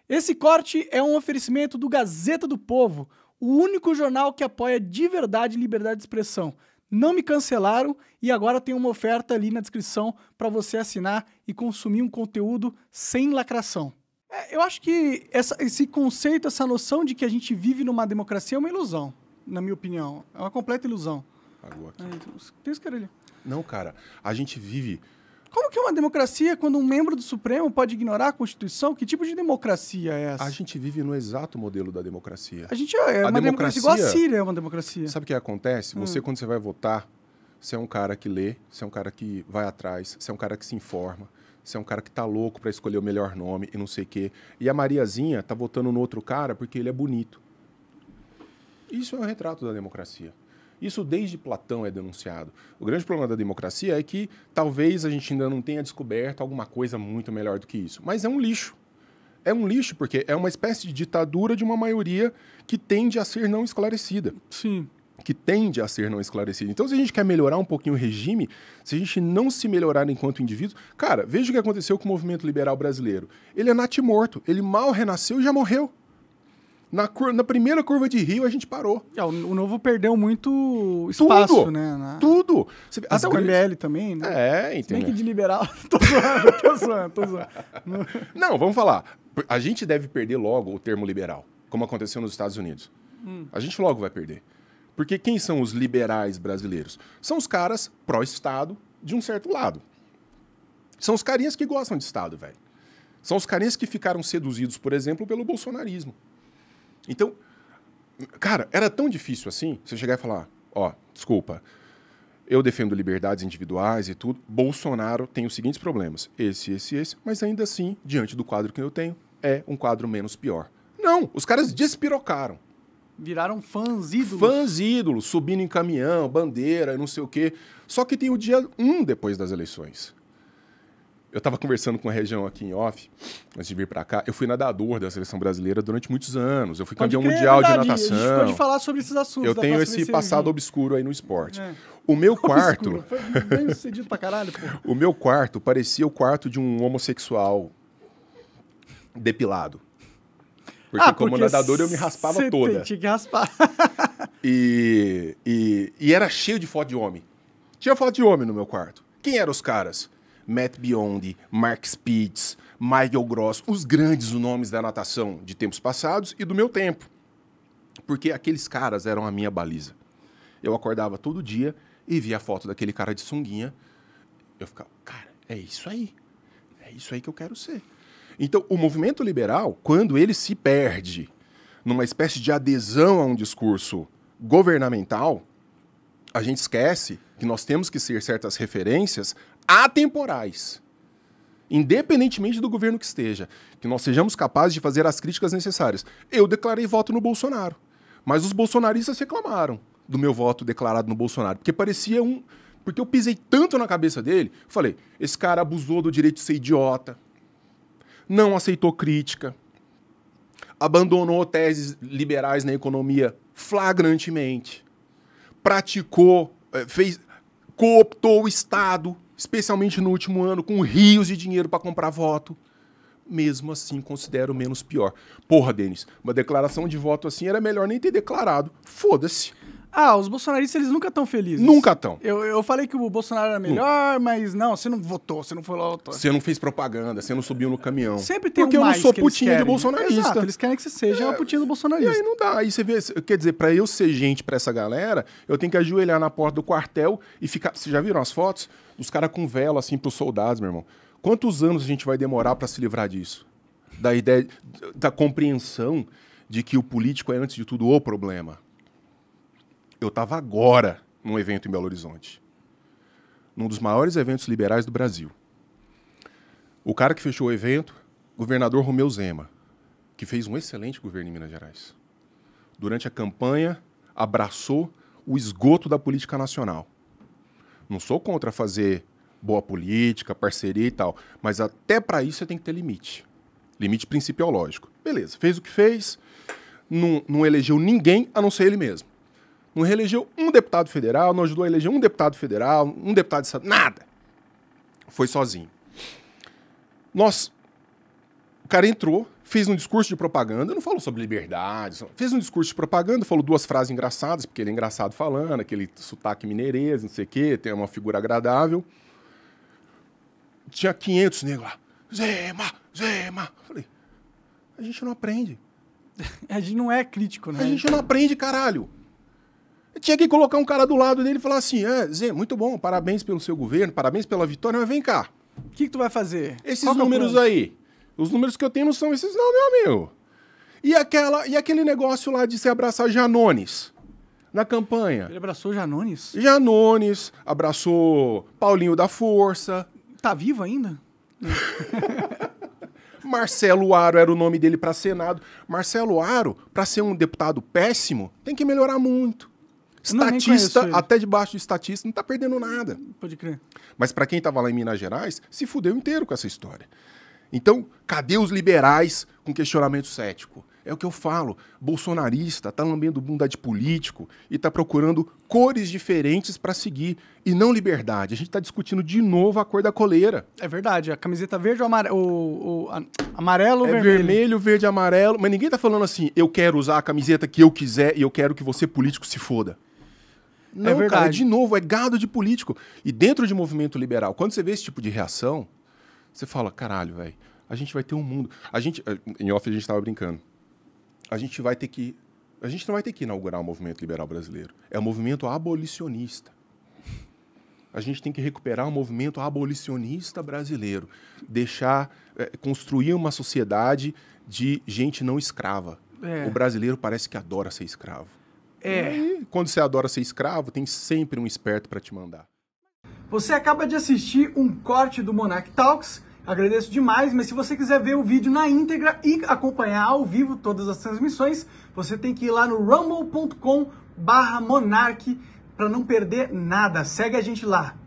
Esse corte é um oferecimento do Gazeta do Povo, o único jornal que apoia de verdade liberdade de expressão. Não me cancelaram e agora tem uma oferta ali na descrição para você assinar e consumir um conteúdo sem lacração. Eu acho que esse conceito, essa noção de que a gente vive numa democracia é uma ilusão, na minha opinião. É uma completa ilusão. Pagou aqui. Tem esse cara ali. Não, cara, a gente vive... Como que é uma democracia quando um membro do Supremo pode ignorar a Constituição? Que tipo de democracia é essa? A gente vive no exato modelo da democracia. A gente é uma democracia igual a Síria é uma democracia. Sabe o que acontece? Você, quando você vai votar, você é um cara que lê, você é um cara que vai atrás, você é um cara que se informa, você é um cara que tá louco para escolher o melhor nome e não sei o quê. E a Mariazinha tá votando no outro cara porque ele é bonito. Isso é um retrato da democracia. Isso desde Platão é denunciado. O grande problema da democracia é que talvez a gente ainda não tenha descoberto alguma coisa muito melhor do que isso. Mas é um lixo. É um lixo porque é uma espécie de ditadura de uma maioria que tende a ser não esclarecida. Sim. Que tende a ser não esclarecida. Então, se a gente quer melhorar um pouquinho o regime, se a gente não se melhorar enquanto indivíduo... Cara, veja o que aconteceu com o movimento liberal brasileiro. Ele é natimorto. Ele mal renasceu e já morreu. Na primeira curva de Rio, a gente parou. O Novo perdeu muito espaço, tudo, né? Tudo. Até o MBL também, né? É, entendeu? Nem que de liberal. Tô zoando. Não, vamos falar. A gente deve perder logo o termo liberal, como aconteceu nos Estados Unidos. A gente logo vai perder. Porque quem são os liberais brasileiros? São os caras pró-Estado de um certo lado. São os carinhas que gostam de Estado, velho. São os carinhas que ficaram seduzidos, por exemplo, pelo bolsonarismo. Então, cara, era tão difícil assim, você chegar e falar, desculpa, eu defendo liberdades individuais e tudo, Bolsonaro tem os seguintes problemas, esse, mas ainda assim, diante do quadro que eu tenho, é um quadro menos pior. Não, os caras despirocaram. Viraram fãs ídolos. Fãs ídolos, subindo em caminhão, bandeira, não sei o quê. Só que tem o dia 1 depois das eleições. Eu estava conversando com a região aqui em off, antes de vir para cá. Eu fui nadador da seleção brasileira durante muitos anos. Eu fui campeão mundial de natação. A gente pode falar sobre esses assuntos. Eu tenho esse passado obscuro aí no esporte. É. O meu quarto... Foi bem sucedido pra caralho, pô. O meu quarto parecia o quarto de um homossexual depilado. Porque como nadador eu me raspava toda. Tinha que raspar. E era cheio de foto de homem. Tinha foto de homem no meu quarto. Quem eram os caras? Matt Biondi, Mark Spitz, Michael Gross, os grandes nomes da natação de tempos passados e do meu tempo. Porque aqueles caras eram a minha baliza. Eu acordava todo dia e via a foto daquele cara de sunguinha. Eu ficava, cara, é isso aí. É isso aí que eu quero ser. Então, o movimento liberal, quando ele se perde numa espécie de adesão a um discurso governamental, a gente esquece que nós temos que ser certas referências atemporais, independentemente do governo que esteja, que nós sejamos capazes de fazer as críticas necessárias. Eu declarei voto no Bolsonaro, mas os bolsonaristas reclamaram do meu voto declarado no Bolsonaro, porque parecia porque eu pisei tanto na cabeça dele, falei, esse cara abusou do direito de ser idiota, não aceitou crítica, abandonou teses liberais na economia flagrantemente, praticou, cooptou o Estado, especialmente no último ano, com rios de dinheiro para comprar voto. Mesmo assim, considero menos pior. Porra, Denis, uma declaração de voto assim era melhor nem ter declarado. Foda-se. Os bolsonaristas, eles nunca estão felizes. Nunca estão. Eu falei que o Bolsonaro era melhor, mas não, você não votou, você não foi lá votar. Você não fez propaganda, você não subiu no caminhão. Sempre tem porque um eu não mais sou que eles putinha querem. de bolsonarista. Exato, eles querem que você seja uma putinha do bolsonarista. E aí não dá. Aí você vê, quer dizer, pra eu ser gente pra essa galera, eu tenho que ajoelhar na porta do quartel e ficar... Vocês já viram as fotos? Dos caras com vela, assim, pros soldados, meu irmão. Quantos anos a gente vai demorar pra se livrar disso? Da ideia, da compreensão de que o político é, antes de tudo, o problema. Eu estava agora num evento em Belo Horizonte, num dos maiores eventos liberais do Brasil. O cara que fechou o evento, governador Romeu Zema, que fez um excelente governo em Minas Gerais. Durante a campanha, abraçou o esgoto da política nacional. Não sou contra fazer boa política, parceria e tal, mas até para isso você tem que ter limite. Limite principiológico. Beleza, fez o que fez, não elegeu ninguém a não ser ele mesmo. Não reelegeu um deputado federal, não ajudou a eleger um deputado federal, um deputado de estado, nada. Foi sozinho. O cara entrou, fez um discurso de propaganda, não falou sobre liberdade, fez um discurso de propaganda, falou 2 frases engraçadas, porque ele é engraçado falando, aquele sotaque mineirês, não sei o quê, tem uma figura agradável. Tinha 500 negros lá. Zema, Zema. Falei, a gente não aprende. A gente não é crítico, né? A gente não aprende, caralho. Eu tinha que colocar um cara do lado dele e falar assim, Zé, muito bom, parabéns pelo seu governo, parabéns pela vitória, mas vem cá. O que tu vai fazer? Esses números aí, os números que eu tenho não são esses não, meu amigo. E aquele negócio lá de se abraçar Janones na campanha? Ele abraçou Janones? Janones, abraçou Paulinho da Força. Tá vivo ainda? Marcelo Aro era o nome dele para Senado. Marcelo Aro, para ser um deputado péssimo, tem que melhorar muito. Estatista, até debaixo de estatista, não tá perdendo nada. Pode crer. Mas para quem tava lá em Minas Gerais, se fudeu inteiro com essa história. Então, cadê os liberais com questionamento cético? É o que eu falo. Bolsonarista tá lambendo bunda de político e tá procurando cores diferentes para seguir e não liberdade. A gente tá discutindo de novo a cor da coleira. É verdade. A camiseta verde ou amarelo? Amarelo ou vermelho? É vermelho, verde, amarelo. Mas ninguém tá falando assim, eu quero usar a camiseta que eu quiser e eu quero que você, político, se foda. Não, é verdade. Cara, de novo, é gado de político. E dentro de movimento liberal, quando você vê esse tipo de reação, você fala, caralho, velho, a gente vai ter um mundo... Em off a gente tava brincando. A gente não vai ter que inaugurar o movimento liberal brasileiro. É um movimento abolicionista. A gente tem que recuperar o movimento abolicionista brasileiro. Construir uma sociedade de gente não escrava. O brasileiro parece que adora ser escravo. E aí, quando você adora ser escravo, tem sempre um esperto para te mandar. Você acaba de assistir um corte do Monarch Talks. Agradeço demais, mas se você quiser ver o vídeo na íntegra e acompanhar ao vivo todas as transmissões, você tem que ir lá no rumble.com/monarch para não perder nada. Segue a gente lá.